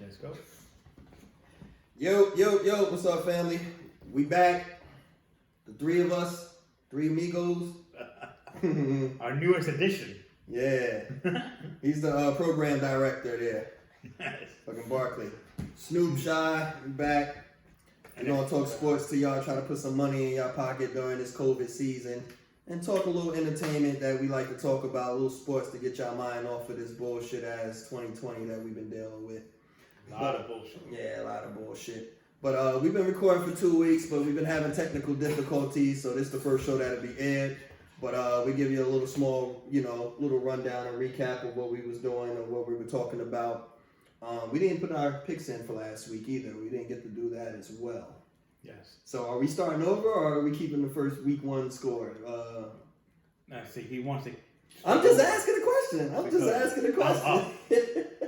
Let's go. Yo, what's up, family? We back. The three of us, three amigos. Our newest addition. Yeah. He's the program director there. Nice. Fucking Barkley. Snoop, Shai, we back. We're gonna talk sports to y'all, try to put some money in y'all pocket during this COVID season. And talk a little entertainment that we like to talk about, a little sports to get y'all mind off of this bullshit ass 2020 that we've been dealing with. A lot of bullshit. Yeah, a lot of bullshit. But we've been recording for 2 weeks, but we've been having technical difficulties, so this is the first show that'll be aired. But we give you a little small, little rundown and recap of what we was doing and what we were talking about. We didn't put our picks in for last week either. We didn't get to do that as well. Yes. So are we starting over, or are we keeping the first week one score? Now, see, he wants to. I'm just asking a question.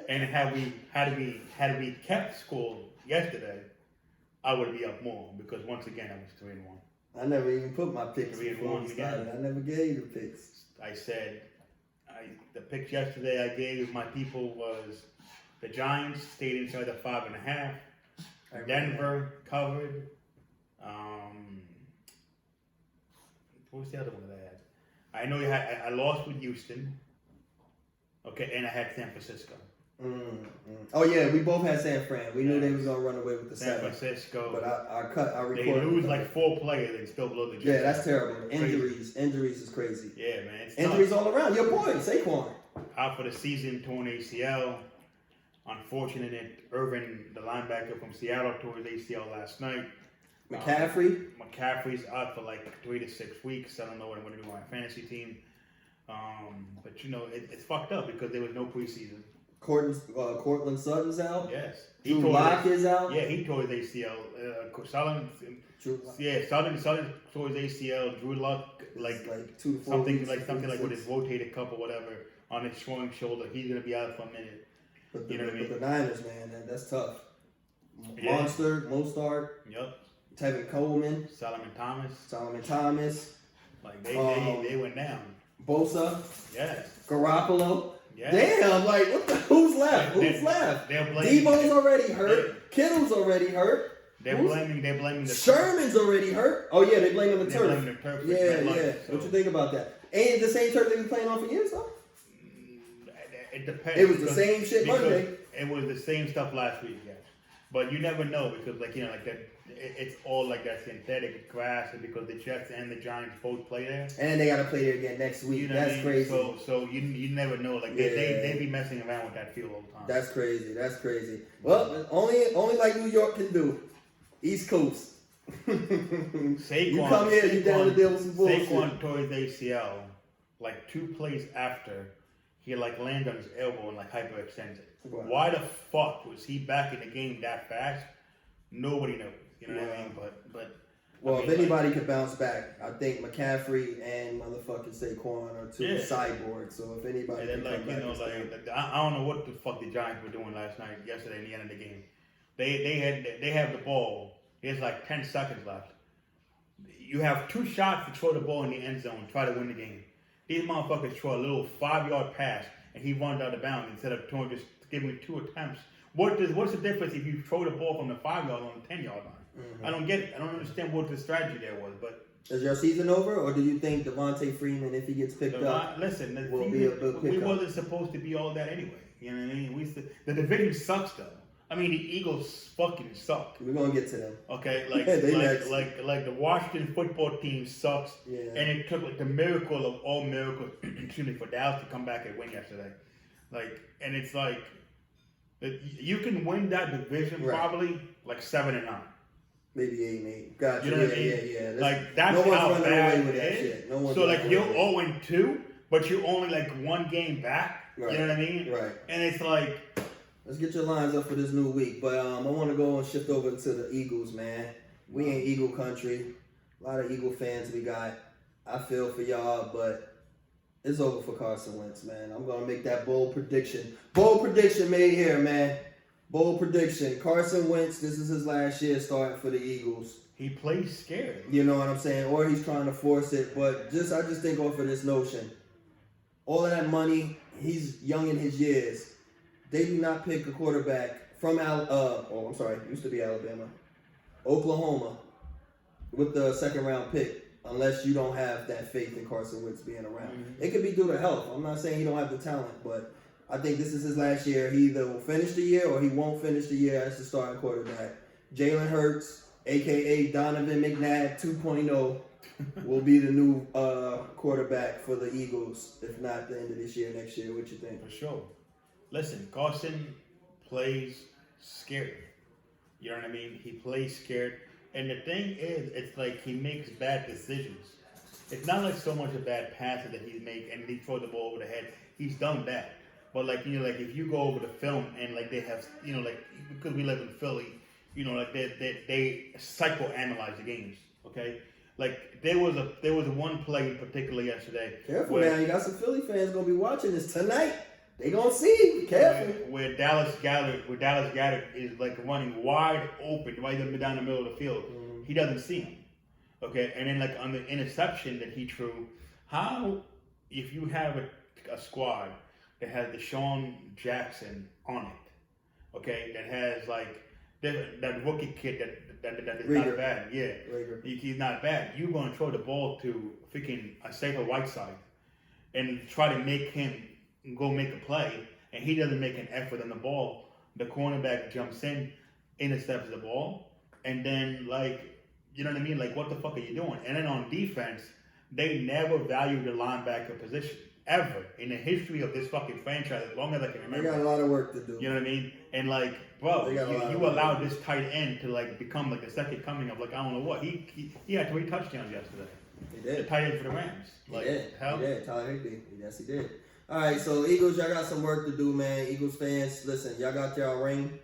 And had we kept score yesterday, I would be up more because once again I was 3-1. I never even put my picks 3-1 before we started. I never gave you the picks. I said, the picks yesterday I gave my people was the Giants stayed inside the 5.5. Denver covered. What was the other one that I had? I know I lost with Houston. Okay, and I had San Francisco. Oh yeah, we both had San Fran. We knew they was gonna run away with the San 7. Francisco. But I recorded. They lose like 4 players and still blow the Jets. Yeah, that's terrible. Injuries is crazy. Yeah, man. Injuries all around. Your boy, Saquon. Out for the season, torn ACL. Unfortunate that Irvin, the linebacker from Seattle, tore his ACL last night. McCaffrey's out for like 3 to 6 weeks. I don't know what I'm going to do on my fantasy team. But it's fucked up because there was no preseason. Cortland Sutton's out. Yes. Drew Lock is out. Yeah, he tore his ACL. Sutton tore his ACL. Drew Lock like 2 to 4 something weeks, like with his rotator cuff or whatever on his throwing shoulder. He's gonna be out for a minute. But you know what I mean? the Niners, man, that's tough. Yeah. Monster, Mostard. Yep. Tevin Coleman. Solomon Thomas. Like they went down. Bosa. Yes. Garoppolo. Yes. Damn, like who's left? Who's left? Debo's already hurt. Kittle's already hurt. They're blaming the Sherman's already hurt. Oh yeah, they blaming the turf. Blaming the turf. Yeah. So. What you think about that? Ain't the same turf they been playing on for years though? It depends. It was the same shit Monday. It was the same stuff last week, yes. But you never know because like that. It's all like that synthetic grass, and because the Jets and the Giants both play there, and they got to play there again next week. That's crazy. So you never know. Like they be messing around with that field all the time. That's crazy. Well, only like New York can do. East Coast. You come here, you down to deal with some bullshit. Saquon tore his ACL like 2 plays after he like landed on his elbow and like hyperextended. Wow. Why the fuck was he back in the game that fast? Nobody knows. You know what I mean? But well, if anybody could bounce back, I think McCaffrey and motherfucking Saquon are 2 cyborgs. So if anybody, and then I don't know what the fuck the Giants were doing yesterday in the end of the game. They have the ball. There's like 10 seconds left. You have 2 shots to throw the ball in the end zone, try to win the game. These motherfuckers throw a little 5-yard pass and he runs out of bounds instead of just giving 2 attempts. What's the difference if you throw the ball from the 5-yard line to the 10-yard line? Mm-hmm. I don't get it. I don't understand what the strategy there was. But is your season over, or do you think Devontae Freeman, if he gets picked up, will be a good pickup? We wasn't supposed to be all that anyway. You know what I mean? The division sucks though. I mean, the Eagles fucking suck. We're gonna get to them. Okay, like the Washington football team sucks. Yeah. And it took like the miracle of all miracles, excuse me, for Dallas to come back and win yesterday. And it's like you can win that division probably like 7-9. Maybe 8-8. Gotcha. You know what I mean? Yeah. Like that's no how one's bad away with it that is. shit. No one's so like you're 0-2, but you're only like 1 game back. Right. You know what I mean? Right. And it's like, let's get your lines up for this new week. But I want to go and shift over to the Eagles, man. We in Eagle country. A lot of Eagle fans we got. I feel for y'all, but it's over for Carson Wentz, man. I'm going to make that bold prediction. Bold prediction made here, man. Bold prediction. Carson Wentz, this is his last year starting for the Eagles. He plays scared. You know what I'm saying? Or he's trying to force it. But I just think off of this notion. All of that money, he's young in his years. They do not pick a quarterback from used to be Alabama, Oklahoma, with the second round pick. Unless you don't have that faith in Carson Wentz being around, it could be due to health. I'm not saying he don't have the talent, but I think this is his last year. He either will finish the year or he won't finish the year as the starting quarterback. Jalen Hurts, aka Donovan McNabb 2.0, will be the new quarterback for the Eagles. If not the end of this year, next year. What you think? For sure. Listen, Carson plays scared. You know what I mean? He plays scared. And the thing is, it's like he makes bad decisions. It's not like so much a bad passer that he's made and he throws the ball over the head. He's done that. But like, you know, like if you go over the film and like they have, you know, like because we live in Philly, you know, like they psychoanalyze the games. Okay, like there was one play in particular yesterday. Careful now, you got some Philly fans gonna be watching this tonight. They gonna see. Careful. Where Dallas Goedert is like running wide open, right down the middle of the field. He doesn't see him. Okay, and then like on the interception that he threw, how if you have a squad that has Deshaun Jackson on it, okay, that has like that rookie kid that is Rieger. not bad, yeah, Rieger. He's not bad. You're gonna throw the ball to freaking a safer Whiteside and try to make him go make a play, and he doesn't make an effort on the ball. The cornerback jumps in, intercepts the ball, and then like, you know what I mean? Like, what the fuck are you doing? And then on defense, they never valued the linebacker position ever in the history of this fucking franchise, as long as I can remember. They got a lot of work to do. You know what I mean? And like, bro, you allowed this tight end to like become like the second coming of like I don't know what. He had 3 touchdowns yesterday. He did. The tight end for the Rams. Like, he did. hell? He did. Tyler Higbee. Yes, he did. All right, so Eagles, y'all got some work to do, man. Eagles fans, listen, y'all got y'all ring.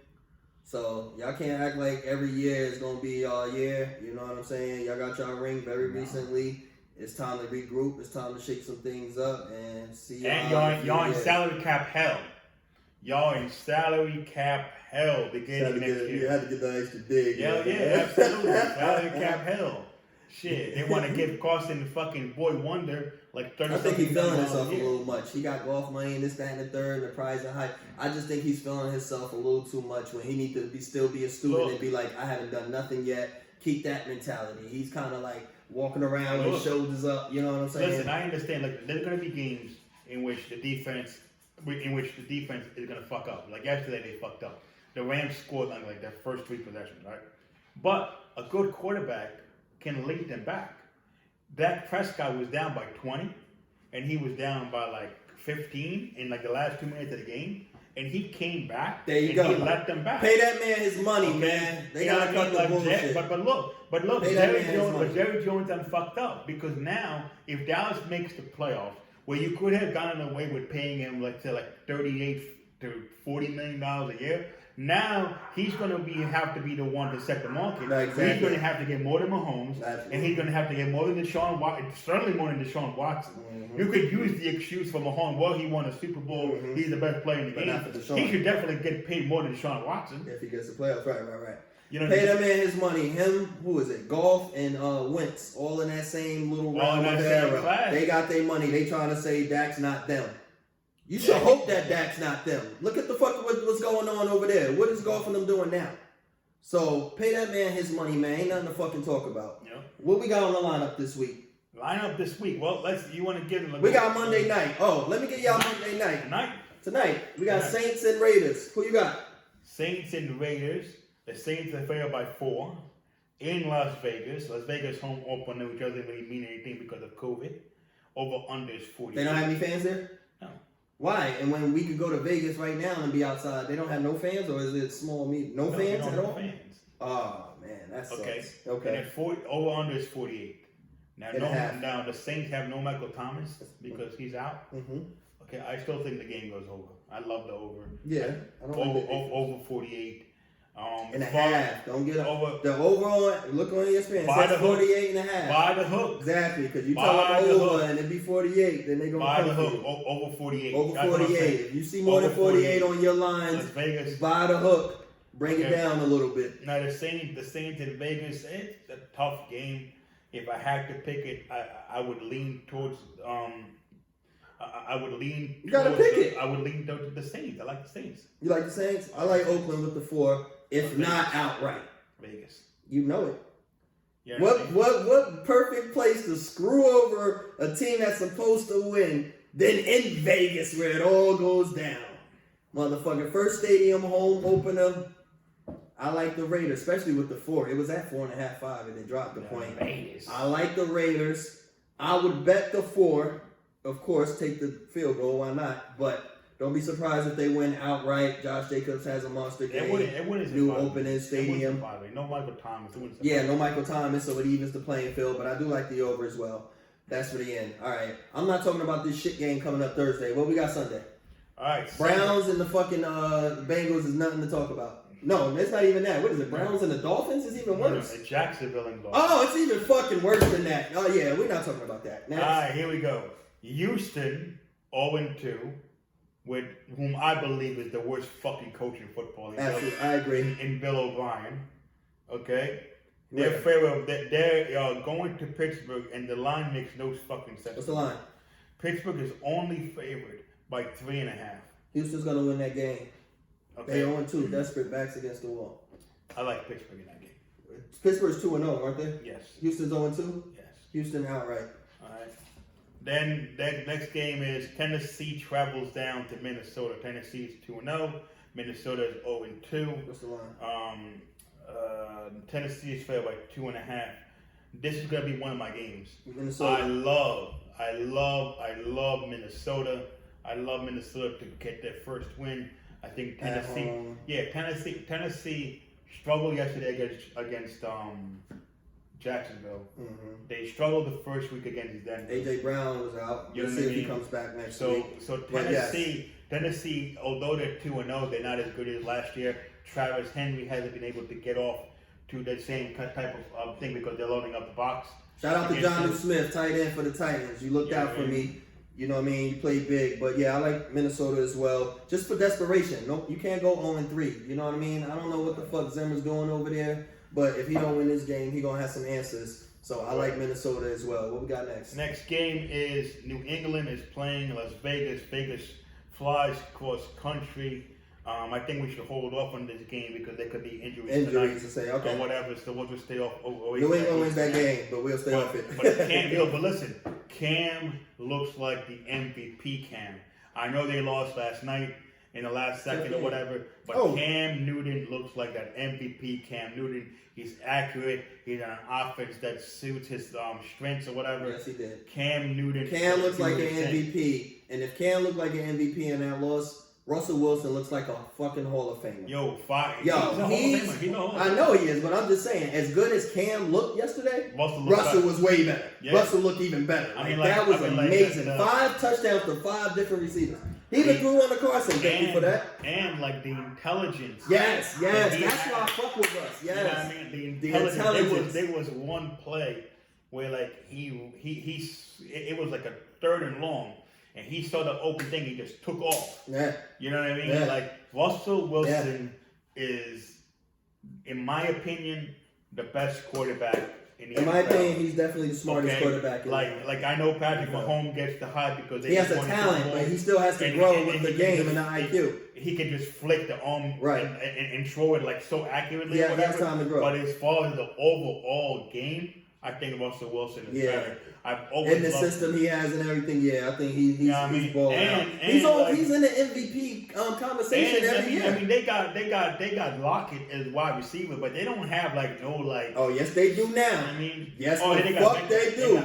So y'all can't act like every year is going to be y'all year. You know what I'm saying? Y'all got y'all ring very recently. It's time to regroup. It's time to shake some things up and see y'all. And y'all in salary cap hell. Y'all in salary cap hell beginning next year. You had to get the extra dig. Yeah, absolutely. Salary cap hell. Shit, they want to give Carson the fucking boy wonder like 30. I think he's feeling himself a little much. He got golf money and this, that, and the third, and the prize and high. I just think he's feeling himself a little too much when he need to still be a student and be like, I haven't done nothing yet. Keep that mentality. He's kind of like walking around with his shoulders up. You know what I'm saying? Listen, I understand. Like there's gonna be games in which the defense is gonna fuck up. Like yesterday, they fucked up. The Rams scored on like their first 3 possessions, right? But a good quarterback can lead them back. Dak Prescott was down by 20, and he was down by like 15 in like the last 2 minutes of the game, and he came back. There you go. He let them back. Pay that man his money, man. They gotta cut the bullshit. But look, Jerry Jones done fucked up because now if Dallas makes the playoffs, where you could have gotten away with paying him like 38 to $40 million a year. Now he's going to have to be the one to set the market. Exactly. He's going to have to get more than Mahomes, and he's going to have to get more than Deshaun Watson. Certainly more than Deshaun Watson. Mm-hmm. You could use the excuse for Mahomes. Well, he won a Super Bowl. Mm-hmm. He's the best player in the game. He should definitely get paid more than Deshaun Watson if he gets the playoffs. Right. You know, pay that man his money. Him, who is it? Golf and Wentz, all in that same little round of era. They got their money. They trying to say Dak's not them. You should hope that Dak's not them. Look at the fuck what's going on over there. What is Golf and them doing now? So pay that man his money, man. Ain't nothing to fucking talk about. Yeah. What we got on the lineup this week? Well, you want to give them. We got Monday night. Oh, let me get y'all Monday night. Tonight we got Saints and Raiders. Who you got? Saints and Raiders. The Saints are favored by 4 in Las Vegas. Las Vegas home opener, which doesn't really mean anything because of COVID. Over under is 40. They don't have any fans there? No. Why? And when we could go to Vegas right now and be outside, they don't have no fans, or is it small meet? No fans at all? Fans. Oh man, that sucks. Okay. And over under is 48. Now the Saints have no Michael Thomas because he's out. Mm-hmm. Okay, I still think the game goes over. I love the over. Yeah, I don't over 48. And a half. Don't get over the overall. Look on ESPN. It says 48 and a half. Buy the hook. Exactly, because you tell them over and it be 48, then they gonna buy the hook. Over 48. Over 48. If you see more than 48 on your lines, Vegas, buy the hook. Bring it down a little bit. Now the Saints in Vegas. It's a tough game. If I had to pick it, I would lean towards I would lean. You gotta pick it. I would lean to the Saints. I like the Saints. You like the Saints? I like Oakland with the 4, if not outright. Vegas. You know it. Yeah, What perfect place to screw over a team that's supposed to win than in Vegas where it all goes down. Motherfucker, first stadium home opener. I like the Raiders, especially with the 4. It was at 4.5, 5, and they dropped the point. Raiders. I like the Raiders. I would bet the 4. Of course, take the field goal. Why not? But don't be surprised if they win outright. Josh Jacobs has a monster game. It wouldn't New opening stadium. No Michael Thomas. Yeah, no Michael Thomas, so it evens the playing field. But I do like the over as well. That's for the end. All right. I'm not talking about this shit game coming up Thursday. What we got Sunday? All right. Browns and the fucking Bengals is nothing to talk about. No, it's not even that. What is it? Browns and the Dolphins is even worse. No, Jacksonville and Dolphins. Oh, it's even fucking worse than that. Oh, yeah, we're not talking about that. Next. All right, here we go. Houston 0-2, with whom I believe is the worst fucking coach in football. Absolutely, I agree. In Bill O'Brien. Okay? Yeah. They're going to Pittsburgh, and the line makes no fucking sense. What's the line? Pittsburgh is only favored by 3.5. Houston's going to win that game. Okay? They 0-2, desperate backs against the wall. I like Pittsburgh in that game. Pittsburgh's 2-0, aren't they? Yes. Houston's 0-2? Yes. Houston outright. All right. Then the next game is Tennessee travels down to Minnesota. Tennessee is 2-0. Minnesota is 0-2. What's the line? Tennessee is favored by 2.5. This is gonna be one of my games. Minnesota. I love Minnesota. I love Minnesota to get their first win. I think Tennessee. Tennessee struggled yesterday against Jacksonville. Mm-hmm. They struggled the first week against Denver. AJ Brown was out. You know Let's what see I if he mean? comes back next So week. Tennessee, although they're 2-0, they're not as good as last year. Travis Henry hasn't been able to get off to the same type of thing because they're loading up the box. Shout out to Jonnu Smith, tight end for the Titans. You looked out for me. You know what I mean? You played big. But yeah, I like Minnesota as well. Just for desperation. No, you can't go 0-3. You know what I mean? I don't know what the fuck Zimmer's doing over there. But if he don't win this game, he going to have some answers. So I like Minnesota as well. What we got next? Next game is New England is playing Las Vegas. Vegas flies cross country. I think we should hold off on this game because there could be injuries tonight to say, okay. or whatever. So we'll just stay off. New England wins that game, but we'll stay off it. But listen, Cam looks like the MVP Cam. I know they lost last night in the last second or whatever, but Cam Newton looks like that MVP Cam Newton. He's accurate. He's on an offense that suits his strengths or whatever. Yes, he did. Cam Newton. Cam looks like an MVP, and if Cam looked like an MVP in that loss, Russell Wilson looks like a fucking Hall of Famer. I know he is, but I'm just saying, as good as Cam looked yesterday, Russell was way better. Yeah. Russell looked even better. That was amazing. 5 touchdowns to 5 different receivers. He even threw on the Carson. Thank you for that. And like the intelligence. Yes. That's why I fuck with Russ. Yes. You know what I mean? The intelligence. There was one play where like it was like a 3rd and long. And he saw the open thing, he just took off. Yeah. You know what I mean? Yeah. Like, Russell Wilson is, in my opinion, the best quarterback in the NFL. In my opinion, he's definitely the smartest quarterback. Like I know Patrick Mahomes gets the hype because he has the talent, but he still has to grow with the game and the IQ. He can just flick the arm and throw it like so accurately. Yeah, he has time to grow. But as far as the overall game, I think Russell Wilson is better. In the system he has and everything, I think he's balling out. He's in the MVP conversation every year. I mean, they got Lockett as wide receiver, but they don't have Oh yes, they do now. I mean, yes, they do.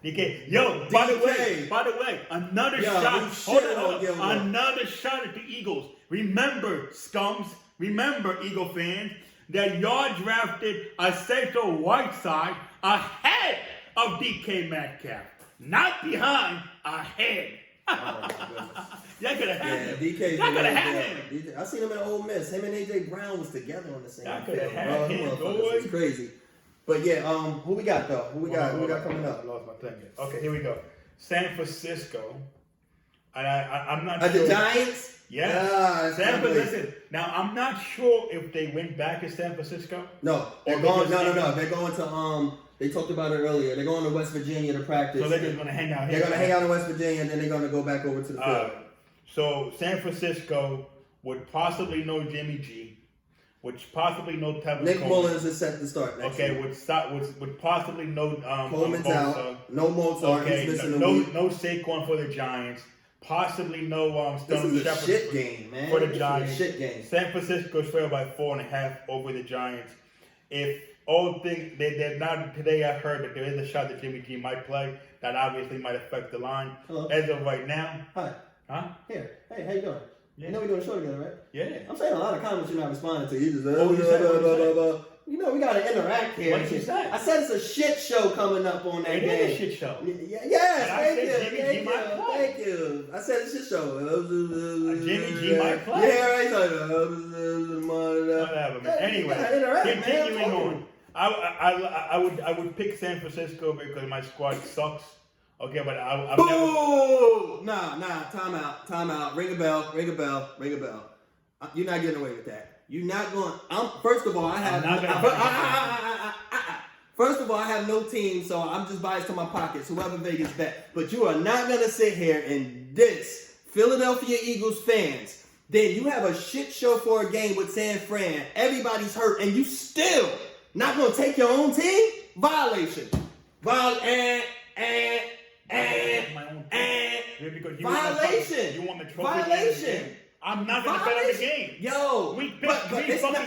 DK. Yo, by the way, another shot. Hold on. Another shot at the Eagles. Remember, scums. Remember, Eagle fans, that y'all drafted Aceto Whiteside ahead of DK Metcalf. Not behind, ahead. Y'all could have had him. Y'all could have had him. I seen him in Ole Miss. Him and AJ Brown was together on the same field. Y'all could have had him, boy. It's crazy. But who we got though? Who we got coming up? I lost my thing. Okay, here we go. San Francisco. I'm not sure. The Giants? Yes. San Francisco. Listen, now I'm not sure if they went back to San Francisco. No, they're going. No. They're going to. They talked about it earlier. They're going to West Virginia to practice. So they're just going to hang out here. They're going to hang out in West Virginia, and then they're going to go back over to the field. So San Francisco would possibly know Jimmy G, which possibly know Tevin Nick Coleman. Mullins is set to start next week. Would possibly know Coleman's out. No Mozart. Okay, He's missing a week. No Saquon for the Giants. Possibly no This is a shit game, man. For the Giants. Shit game. San Francisco's failed by 4.5 over the Giants. If all things they're not today, I heard that there is a shot that Jimmy G might play. That obviously might affect the line. Hello. As of right now. Hi. Huh? Here. Hey, how you doing? Yeah. You know we're doing a show together, right? Yeah. I'm saying a lot of comments you're not responding to. You just You know we gotta interact here. What you say? I said it's a shit show coming up on that It game. is a shit show. Yes, Thank you. I said it's a shit show. Jimmy G might play. Yeah, right. Whatever, man. Anyway, continuing on. I would pick San Francisco because my squad sucks. Okay, but I've never. Nah. Time out. Ring a bell. You're not getting away with that. You're not going. First of all, I have. First of all, I have no team, so I'm just biased to my pockets. Whoever Vegas bet, but you are not gonna sit here and diss Philadelphia Eagles fans. Then you have a shit show for a game with San Fran. Everybody's hurt, and you still not gonna take your own team? Violation. Violation. You want the trophy? I'm not going to bet on the game. Yo, we but it's not a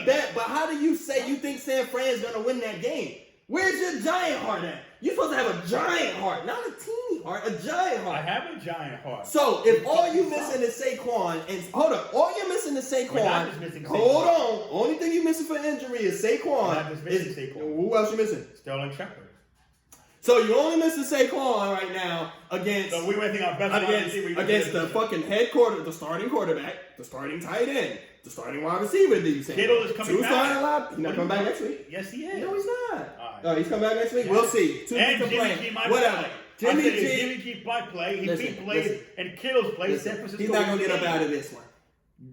bet. But how do you say you think San Fran's going to win that game? Where's your giant heart at? You're supposed to have a giant heart, not a teeny heart, a giant heart. I have a giant heart. So if all you missing is Saquon, and hold up, all you're missing is Saquon. We're not just missing Saquon. Hold on, only thing you're missing for injury is Saquon. We're not just missing Saquon. Who else you missing? Sterling Shepard. So you're only missing Saquon right now against. So we went our best against the fucking the starting quarterback, the starting tight end, the starting wide receiver. Kittle is coming back. He's not coming back next week. Yes, he is. No, he's not. Right. Oh, he's coming back next week. Yeah. We'll see. And Jimmy G might play. Jimmy G might play. He plays and Kittle's plays. San Francisco. He's not gonna get up out of this one.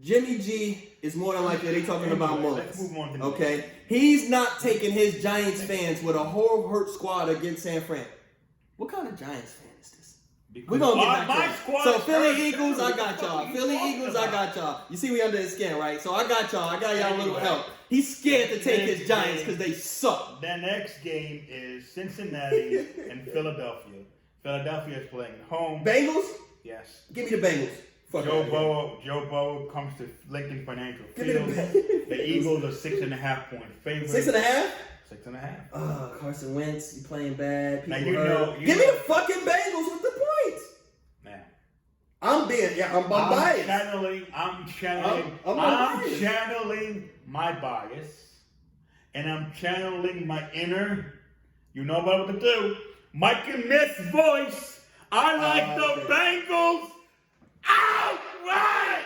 Jimmy G is more than likely they talking about Mullins. Let's move on to okay, he's not taking his Giants fans with a whole hurt squad against San Fran. What kind of Giants fan is this? We're gonna get back to it. So Philly Eagles, I got y'all. Philly Eagles, I got y'all. You see we under his skin, right? So I got y'all. I got y'all a little help. He's scared to take his Giants because they suck. The next game is Cincinnati and Philadelphia. Philadelphia is playing at home. Bengals? Yes. Give me the Bengals. Joe Burrow comes to Lincoln Financial Field. The Eagles are 6.5 point favorite. 6.5? 6.5. Oh, Carson Wentz, you playing bad. Now Give me the fucking Bengals with the points. Man, I'm biased. I'm channeling my bias, and I'm channeling my inner. You know what to do. Mike and Miss voice. I like the Bengals. Outright!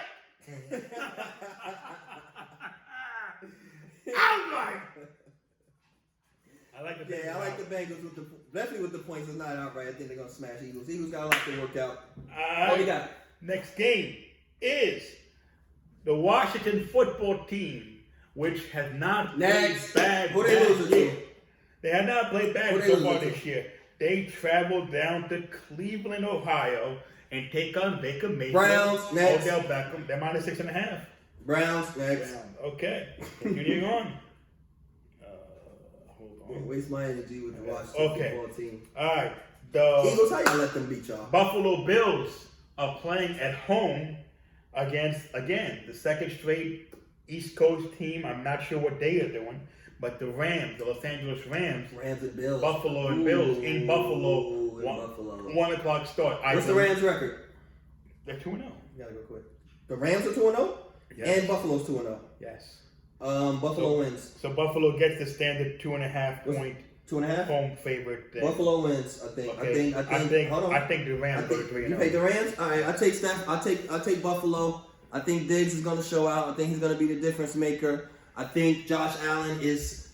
Outright! I like the Bengals with definitely with the points. It's not outright. I think they're gonna smash Eagles. Eagles got a lot to work out. What we got? Next game is the Washington football team, which has not played bad. Who they losing to? They have not played bad so far this year. They traveled down to Cleveland, Ohio, and take on Baker Mayfield. Browns next. Odell Beckham. They're minus 6.5. Browns next. Okay. Continuing on. Don't waste my energy with the Washington football team. All right. The Eagles, how you let them beat y'all? Buffalo Bills are playing at home against, again, the second straight East Coast team. I'm not sure what they are doing, but the Rams, the Los Angeles Rams. Rams and Bills. Buffalo and Bills in Buffalo. 1 o'clock start. What's the Rams' record? They're 2-0. You gotta go quick. The Rams are 2-0? Yes. And Buffalo's 2-0? Yes. Buffalo wins. So Buffalo gets the standard 2.5 point 2.5 home favorite. Buffalo wins. I think. Okay. Hold on. I think the Rams go to 3-0. You take the Rams. All right. I take Steph. I take Buffalo. I think Diggs is going to show out. I think he's going to be the difference maker. I think Josh Allen is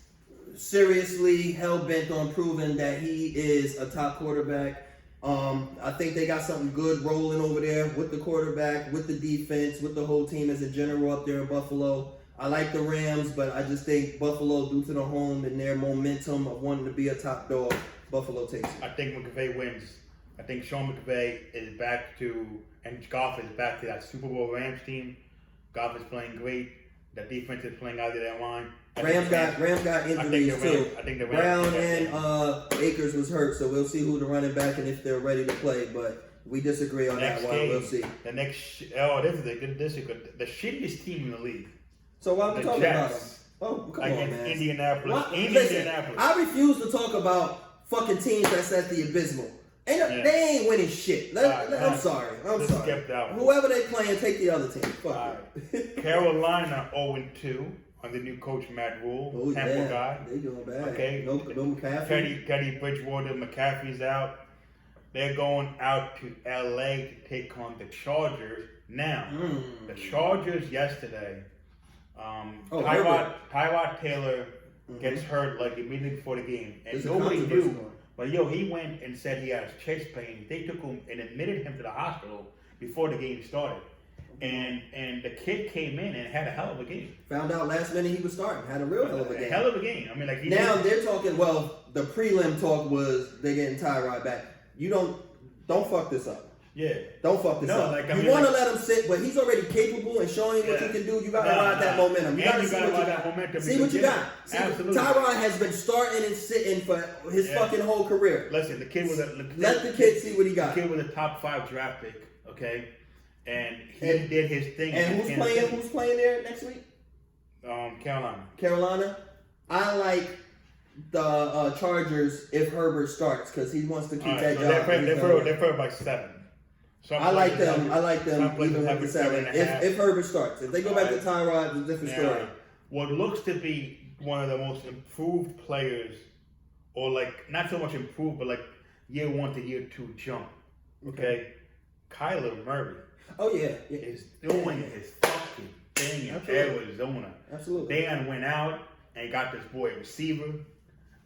seriously hell bent on proving that he is a top quarterback. I think they got something good rolling over there with the quarterback, with the defense, with the whole team as a general up there in Buffalo. I like the Rams, but I just think Buffalo, due to the home and their momentum of wanting to be a top dog, Buffalo takes it. I think McVay wins. I think Sean McVay is back to, and Goff is back to that Super Bowl Rams team. Goff is playing great. The defense is playing out of their line. Rams got injuries too. I think the Brown and Akers was hurt, so we'll see who the running back and if they're ready to play. But we disagree on that one. We'll see. The next, this is good. The shittiest team in the league. So why are we talking about them? Oh, come on, Against man. Indianapolis. Listen, I refuse to talk about fucking teams that's at the abysmal. They ain't winning shit. I'm sorry. Whoever they playing, take the other team. Fuck it. Carolina 0-2 under new coach Matt Rule. Tampa guy. They doing bad. Okay. No McCaffrey. Teddy Bridgewater, McCaffrey's out. They're going out to LA to take on the Chargers. Now, the Chargers yesterday, Tyrod Taylor gets hurt like immediately before the game. And nobody knew. But he went and said he had chest pain. They took him and admitted him to the hospital before the game started. And the kid came in and had a hell of a game. Found out last minute he was starting. Had a real hell of a game. Hell of a game. I mean, like they're talking. Well, the prelim talk was they're getting Tyrod back. You don't fuck this up. Yeah. Don't fuck this up. You want to let him sit, but he's already capable and showing you what you can do. You got to ride that momentum. You got to see what you got. See what you got. Absolutely. Tyrod has been starting and sitting for his fucking whole career. Listen, the kid was let the kid see what he got. The kid was a top 5 draft pick, okay? And he did his thing. And who's playing there next week? Carolina. I like the Chargers if Herbert starts because he wants to keep that job. They're favored by 7. I like them even with the 7. If Herbert starts. If they go back to Tyrod, it's a different story. What looks to be one of the most improved players, or like not so much improved, but like year 1 to year 2 jump. Okay? Kyler Murray. Oh yeah. Is doing his fucking thing in Arizona. Absolutely. Dan went out and got this boy a receiver.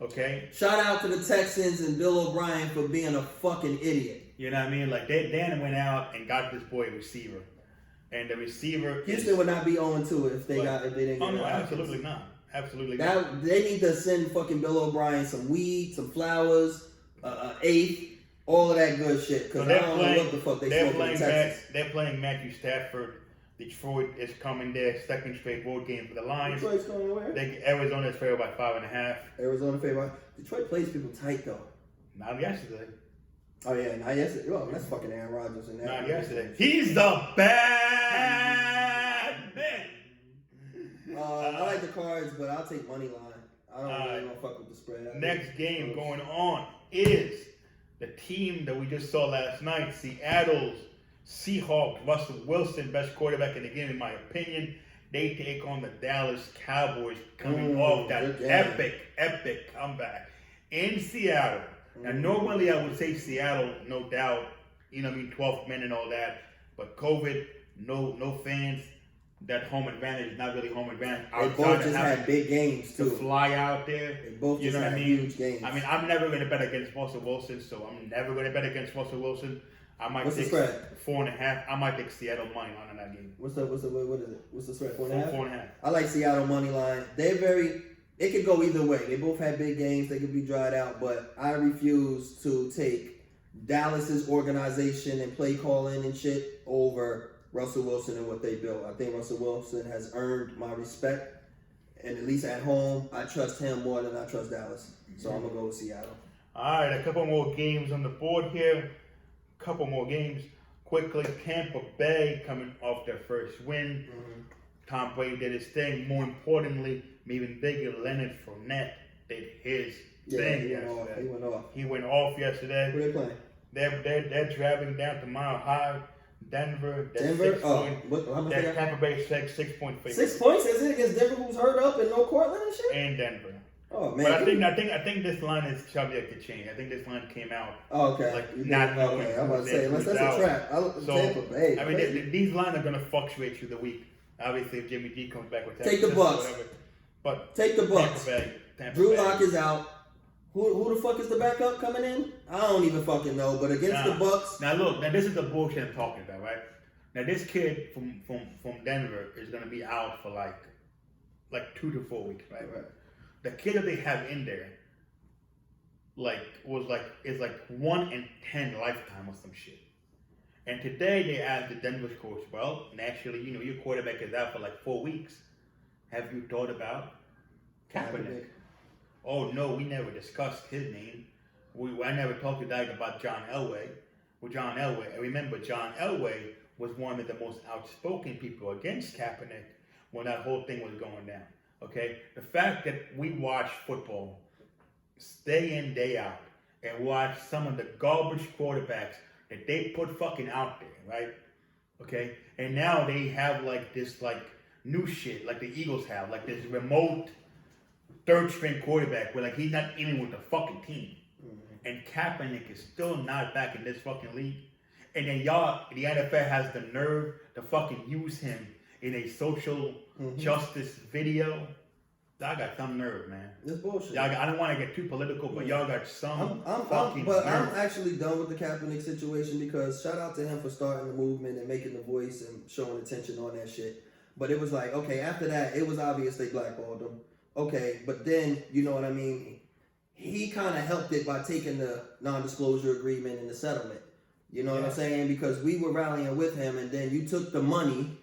Okay? Shout out to the Texans and Bill O'Brien for being a fucking idiot. You know what I mean? Like Dan went out and got this boy a receiver. And the receiver Houston would not be 0-2 if they didn't get no, absolutely not. Absolutely not. They need to send fucking Bill O'Brien some weed, some flowers, eighth, all of that good shit. Because I don't know what the fuck they're playing Matthew Stafford. Detroit is coming there, second straight road game for the Lions. Detroit's going where? Arizona is favored by 5.5. Arizona favored. Detroit plays people tight though. Not yesterday. Oh yeah, not yesterday. Well, that's fucking Aaron Rodgers and that. Not yesterday. He's the bad man. I like the Cards, but I'll take money line. I don't really want to fuck with the spread. Next game going on is the team that we just saw last night, Seattle's Seahawks. Russell Wilson, best quarterback in the game, in my opinion. They take on the Dallas Cowboys, coming off that epic comeback in Seattle. Now, normally I would say Seattle, no doubt. You know what I mean? 12th man and all that. But COVID, no fans. That home advantage is not really home advantage. They both just had big games too. To fly out there. They both just had huge games. I mean, I'm never going to bet against Russell Wilson, so I'm never going to bet against Russell Wilson. I might What's take the spread? 4.5. I might take Seattle money line on that game. What is it? What's the spread? 4.5? 4.5. I like Seattle money line. It could go either way. They both had big games. They could be dried out, but I refuse to take Dallas's organization and play calling and shit over Russell Wilson and what they built. I think Russell Wilson has earned my respect, and at least at home, I trust him more than I trust Dallas. So I'm gonna go with Seattle. All right, a couple more games on the board here. Couple more games quickly. Tampa Bay coming off their first win. Tom Brady did his thing. More importantly, even bigger, Leonard Fournette did his thing yesterday. He went off yesterday. Who they playing? They're traveling down to Mile High, Denver. Tampa Bay 6-point favorite. 6 points? Is it against Denver, who's hurt up and no Cortland and shit? And Denver. Oh man! But I think this line is subject to change. I think this line came out. Oh, okay. Like not knowing. Okay, I'm about to say unless that's a trap. Tampa Bay. I mean, these lines are going to fluctuate through the week. Obviously, if Jimmy G comes back with take the Bucks. But take the Bucks. Tampa Drew Bay. Lock is out. Who the fuck is the backup coming in? I don't even fucking know. But against the Bucks. Now look, now this is the bullshit I'm talking about, right? Now this kid from Denver is gonna be out for like 2 to 4 weeks, right? The kid that they have in there, is 1 in 10 lifetime or some shit. And today they asked the Denver coach, well, naturally, your quarterback is out for like 4 weeks. Have you thought about Kaepernick? Oh no, we never discussed his name. I never talked to that about John Elway. With John Elway, and remember, John Elway was one of the most outspoken people against Kaepernick when that whole thing was going down. Okay, the fact that we watch football day in, day out, and watch some of the garbage quarterbacks that they put fucking out there, right? Okay, and now they have this new shit, like the Eagles have, like this remote third string quarterback where he's not even with the fucking team. And Kaepernick is still not back in this fucking league. And then the NFL has the nerve to fucking use him in a social justice video. Y'all got some nerve, man. It's bullshit. I don't want to get too political, but y'all got some fucking nerve. I'm actually done with the Kaepernick situation because shout out to him for starting the movement and making the voice and showing attention on that shit. But it was okay, after that, it was obvious they blackballed him. Okay, but then, you know what I mean? He kind of helped it by taking the non-disclosure agreement and the settlement. You know what I'm saying? Because we were rallying with him, and then you took the money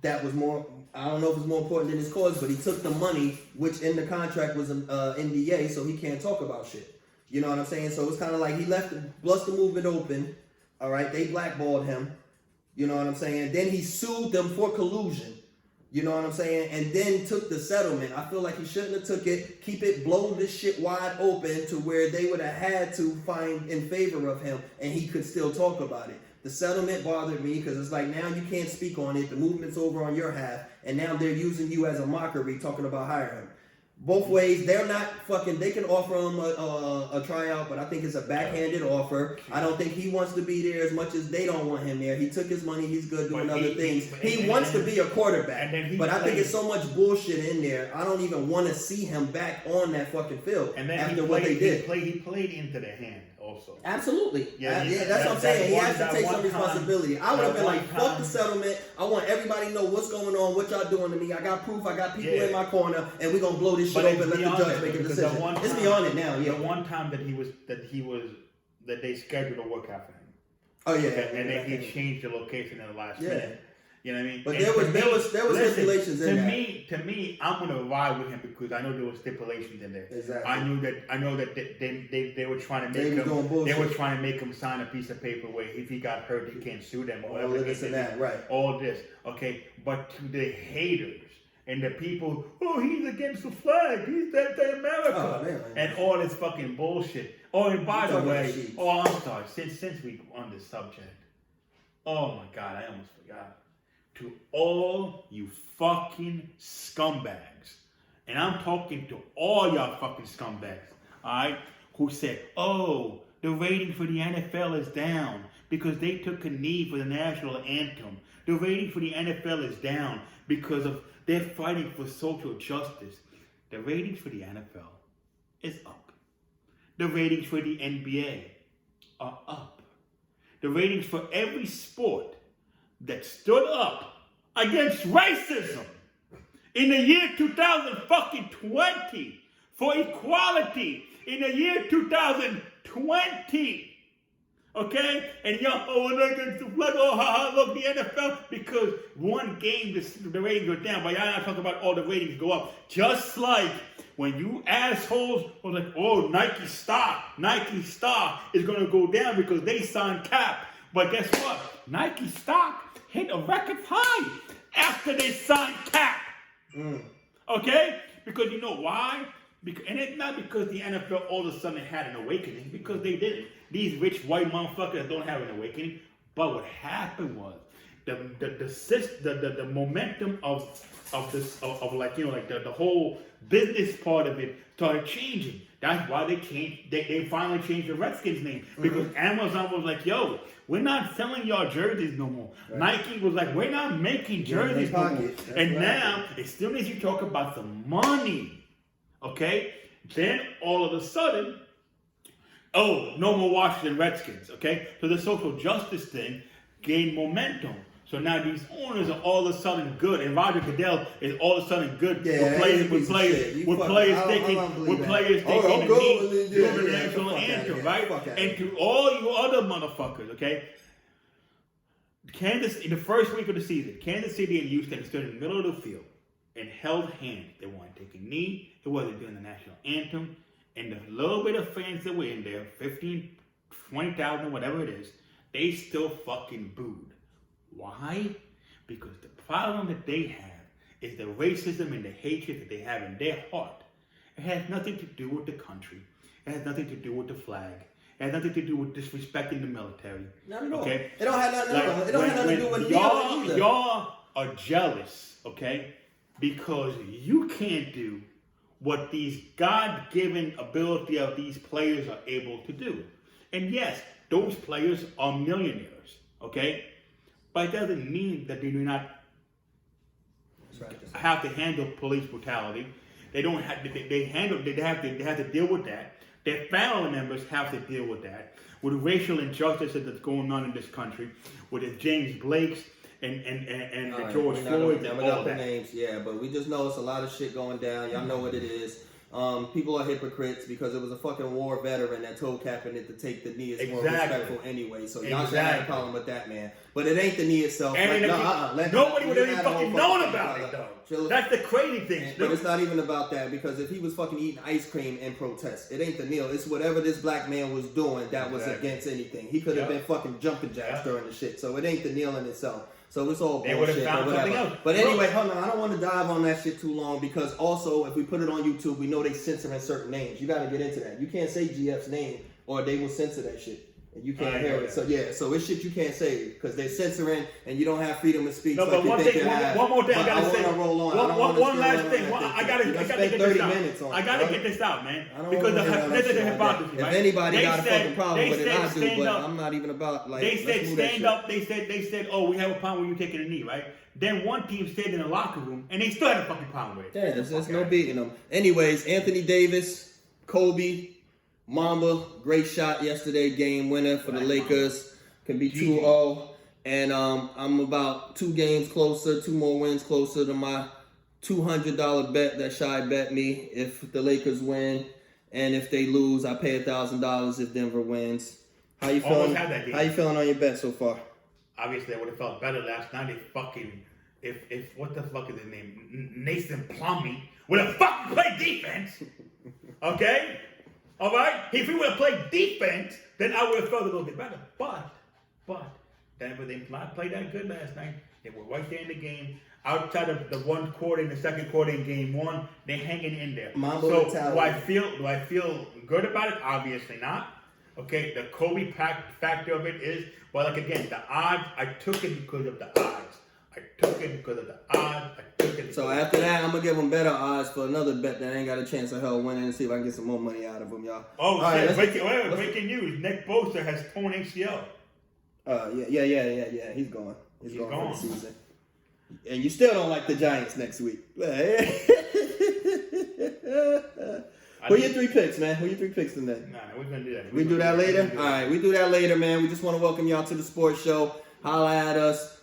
that was more, I don't know if it's more important than his cause, but he took the money, which in the contract was an NDA, so he can't talk about shit. You know what I'm saying? So it's kind of he blessed the movement open. All right, they blackballed him. You know what I'm saying? Then he sued them for collusion. You know what I'm saying? And then took the settlement. I feel like he shouldn't have took it. Keep it, blow this shit wide open to where they would have had to find in favor of him and he could still talk about it. The settlement bothered me because it's now you can't speak on it. The movement's over on your half. And now they're using you as a mockery talking about hiring him. Both ways, they're not fucking, they can offer him a tryout, but I think it's a backhanded offer. I don't think he wants to be there as much as they don't want him there. He took his money, he's good doing other things. He wants to be a quarterback, but I think it's so much bullshit in there. I don't even want to see him back on that fucking field after what they did. He played into their hand also. Absolutely. That's what I'm saying. He has to take some responsibility. I would have been fuck the settlement. I want everybody to know what's going on, what y'all doing to me. I got proof, I got people in my corner, and we're going to blow this shit open and let the judge make a decision. It's beyond it now, The one time that they scheduled a workout for him. Oh yeah. And then he changed the location in the last minute. You know what I mean? But there was stipulations in that. To me, I'm gonna ride with him because I know there were stipulations in there. Exactly. I know that they were trying to make him. They were trying to make him sign a piece of paper where if he got hurt, he can't sue them or whatever. All this and that, right? All this, okay. But to the haters and the people, he's against the flag. He's anti-America, and all this fucking bullshit. Oh, and by the way, I'm sorry. Since we on this subject, oh my God, I almost forgot. To all you fucking scumbags, and I'm talking to all y'all fucking scumbags, alright, who said, the rating for the NFL is down because they took a knee for the national anthem. The rating for the NFL is down because they're fighting for social justice. The ratings for the NFL is up. The ratings for the NBA are up. The ratings for every sport that stood up against racism in the year 2020 for equality in the year 2020. Okay? And y'all, we're not against the flag, look, the NFL, because one game the ratings go down, but y'all not talking about all the ratings go up. Just like when you assholes were like, Nike stock is going to go down because they signed Cap. But guess what? Nike stock hit a record high after they signed Cap. Okay? Because you know why? And it's not because the NFL all of a sudden had an awakening, because they didn't. These rich white motherfuckers don't have an awakening. But what happened was the momentum of the whole business part of it started changing. That's why they finally changed the Redskins name, because Amazon was like, yo, we're not selling y'all jerseys no more. Right. Nike was like, we're not making jerseys no more. And now, as soon as you talk about the money, okay, Then all of a sudden, oh, no more Washington Redskins, okay? So the social justice thing gained momentum. So now these owners are all of a sudden good, and Roger Goodell is all of a sudden good with players taking the national anthem, right? And to all you other motherfuckers, okay? In the first week of the season, Kansas City and Houston stood in the middle of the field and held hands. They weren't taking a knee. It wasn't doing the national anthem. And the little bit of fans that were in there, 15, 20,000, whatever it is, they still fucking booed. Why? Because the problem that they have is the racism and the hatred that they have in their heart. It has nothing to do with the country. It has nothing to do with the flag. It has nothing to do with disrespecting the military. Not at all. Okay? It don't have nothing to do with y'all are jealous, okay? Because you can't do what these God-given ability of these players are able to do. And yes, those players are millionaires, okay? But it doesn't mean that they do not have to handle police brutality. They don't have they have to deal with that. Their family members have to deal with that. With the racial injustices that's going on in this country, with the James Blakes and the George Floyd and all that. Names, yeah, but we just know it's a lot of shit going down. Y'all know what it is. People are hypocrites because it was a fucking war veteran that told Kaepernick to take the knee. It's more respectful anyway. So y'all should have a problem with that, man. But it ain't the knee itself. Nobody would have even fucking known about it, though. That's the crazy thing. But it's not even about that, because if he was fucking eating ice cream in protest, it ain't the kneel. It's whatever this black man was doing that was against anything. He could have been fucking jumping jacks during the shit. So it ain't the kneel in itself. So it's all bullshit or whatever. But anyway, hold on. I don't want to dive on that shit too long, because also if we put it on YouTube, we know they censoring certain names. You got to get into that. You can't say GF's name or they will censor that shit. And you can't hear it. So yeah, so it's shit you can't say because they're censoring and you don't have freedom of speech. No, but one more thing I gotta say. One last thing. I gotta get this out. I gotta get this out, man. Because this is the hypocrisy, right? If anybody got a fucking problem with it, I do. But I'm not even about like. They said stand up. They said, oh, we have a problem with you taking a knee, right? Then one team stayed in the locker room and they still had a fucking problem with it. Yeah, there's no beating them. Anyways, Anthony Davis, Kobe, Mamba, great shot yesterday, game winner for the Lakers. Can be 2-0. And I'm about 2 games closer, 2 more wins closer to my $200 bet that Shai bet me if the Lakers win. And if they lose, I pay $1,000 if Denver wins. How you feeling? How you feeling on your bet so far? Obviously, I would have felt better last night if what the fuck is his name? Nathan Plumlee would have fucking played defense. Okay? All right? If he would have played defense, then I would have felt a little bit better. But Denver did not play that good last night. They were right there in the game. Outside of the one quarter in the second quarter in game one, they're hanging in there. So do I feel good about it? Obviously not. Okay, the Kobe factor of it is, but like again, the odds, I took it because of the odds. So after that, I'm going to give them better odds for another bet that ain't got a chance of hell winning and see if I can get some more money out of them, y'all. Oh, shit. Right, breaking news. Nick Bosa has torn ACL. Yeah. He's gone. He's gone for the season. And you still don't like the Giants next week. Who are your 3 picks, man? Who are your 3 picks tonight? Nah, we're going to do that. We do that later? All right, we do that later, man. We just want to welcome y'all to the sports show. Holla at us.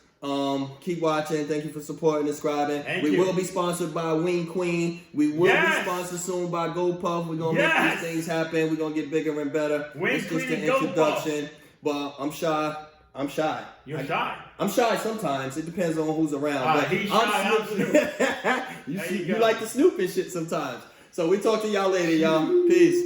Keep watching. Thank you for supporting and subscribing. We will be sponsored by Wing Queen. We will be sponsored soon by GoPuff. We're going to make these things happen. We're going to get bigger and better. It's just an introduction. But I'm shy. You're shy. I'm shy sometimes. It depends on who's around. But he's shy. I'm Snoop. You like the Snoop and shit sometimes. So we talk to y'all later, y'all. Peace.